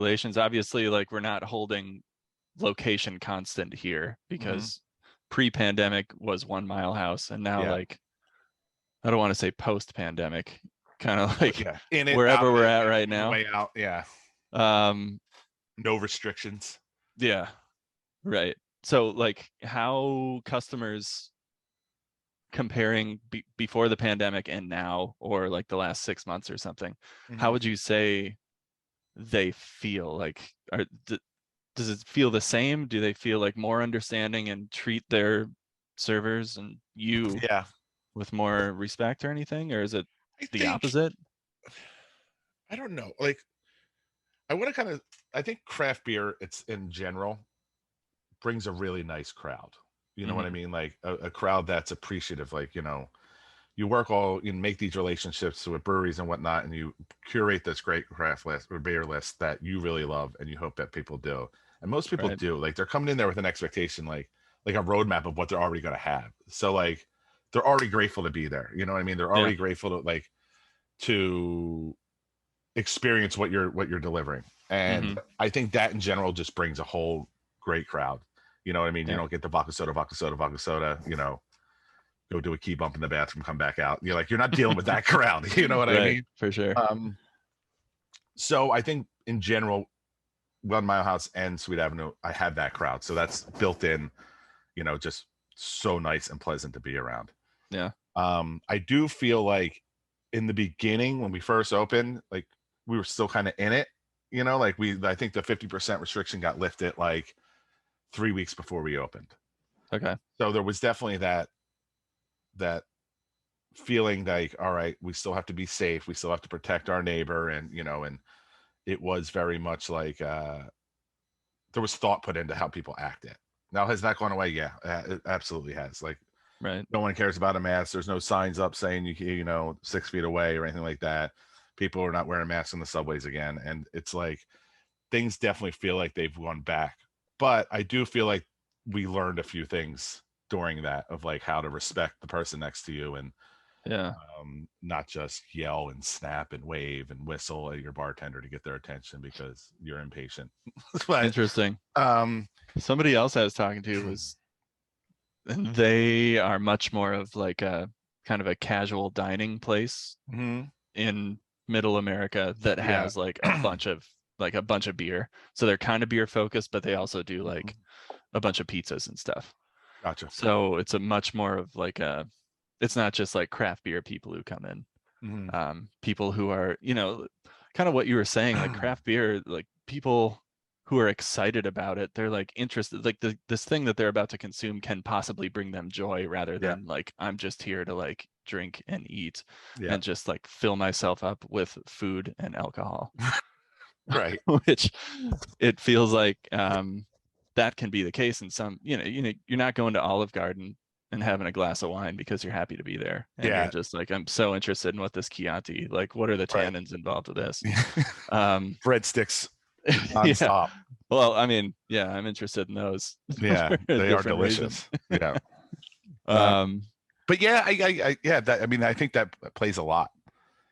Congratulations. Obviously, like we're not holding location constant here Hmm. because pre-pandemic was 1 Mile House, and now Yeah. like I don't want to say post-pandemic, kind of Well, like yeah. In it, out wherever of we're it, at yeah. right On the now. way out. Yeah. Um, No restrictions. yeah, right. So like how customers comparing before the pandemic and now, or like the last 6 months or something, how Hmm. would you say they feel? Like, does it feel the same? Do they feel like more understanding and treat their servers and you Yeah. with more respect or anything? Or is it I the think, opposite? I don't know. Like, I want to kind of, I think craft beer, it's in general, brings a really nice crowd. You know what I Hmm. mean? Like a crowd that's appreciative. Like, you work all, you make these relationships with breweries and whatnot, and you curate this great craft list or beer list that you really love, and you hope that people do. And most people Right. do. Like they're coming in there with an expectation, like a roadmap of what they're already going to have. So like they're already grateful to be there. You know what I mean? They're Yeah. already grateful to experience what you're delivering. And Hmm. I think that in general just brings a whole great crowd. You know what I mean? You Yeah. don't get the vodka soda, vodka soda, vodka soda, go do a key bump in the bathroom, come back out. You're not dealing with that crowd. You know what I Right. mean? For sure. So I think in general, One Mile House and Sweet Avenue, I have that crowd. So that's built in, just so nice and pleasant to be around. Yeah. I do feel like in the beginning when we first opened, like we were still kind of in it, like I think the 50% restriction got lifted like 3 weeks before we opened. Okay. So there was definitely that feeling like, all right, we still have to be safe. We still have to protect our neighbor. And it was very much like, there was thought put into how people acted. Now, has that gone away? Yeah, it absolutely has. Like, Right. no one cares about a mask. There's no signs up saying 6 feet away or anything like that. People are not wearing masks in the subways again, and it's like things definitely feel like they've gone back. But I do feel like we learned a few things during that of like how to respect the person next to you and Yeah. not just yell and snap and wave and whistle at your bartender to get their attention because you're impatient. But Interesting. um, Somebody else I was talking to was, and they are much more of like a kind of a casual dining place mhm, in middle America that yeah. has like a bunch of beer. So they're kind of beer focused, but they also do like a bunch of pizzas and stuff. Gotcha. So it's a much more of like it's not just like craft beer people who come in. Mhm. People who are, kind of what you were saying, like craft beer, like people who are excited about it, they're like interested, like this thing that they're about to consume can possibly bring them joy rather Yeah, than like I'm just here to like drink and eat yeah, and just like fill myself up with food and alcohol, right. which it feels like that can be the case in some, you're not going to Olive Garden and having a glass of wine because you're happy to be there and you're Yeah, just like, I'm so interested in what this Chianti, like what are the right. tannins involved with this. um Breadsticks yeah, nonstop. well, I mean, yeah, I'm interested in those Yeah, for a they are different reason. delicious. Yeah. um But yeah, yeah, I mean, I think that plays a lot,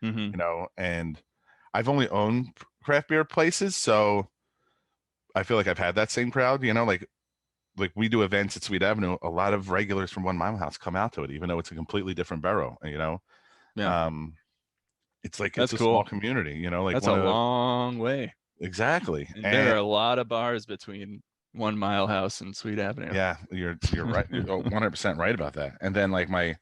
mhm. and I've only owned craft beer places, so I feel like I've had that same crowd, like we do events at Sweet Avenue, a lot of regulars from One Mile House come out to it, even though it's a completely different borough. Yeah, Um, it's like it's that's a small cool. community, like That's one a of the long way, exactly. and there And are a lot of bars between 1 Mile House and Sweet Avenue. yeah, you're right. You're 100% right about that. And then like my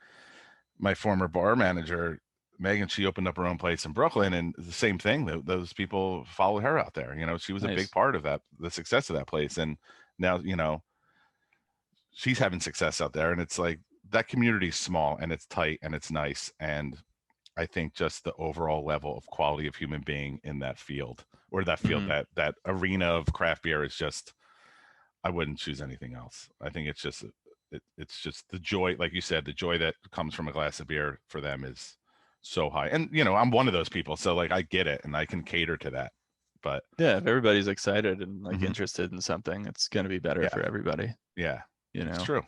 former bar manager, Megan, she opened up her own place in Brooklyn, and the same thing. Those people followed her out there. She was a big Nice. part of the success of that place. And now, she's having success out there. And it's like that community is small and it's tight and it's nice. And I think just the overall level of quality of human being in that field or that field, Hmm. that arena of craft beer is just, I wouldn't choose anything else. I think it's just the joy, like you said, the joy that comes from a glass of beer for them is so high. And I'm one of those people, so like I get it and I can cater to that. But Yeah, if everybody's excited and like mhm, interested in something, it's going to be better yeah, for everybody, yeah, you it's know? true.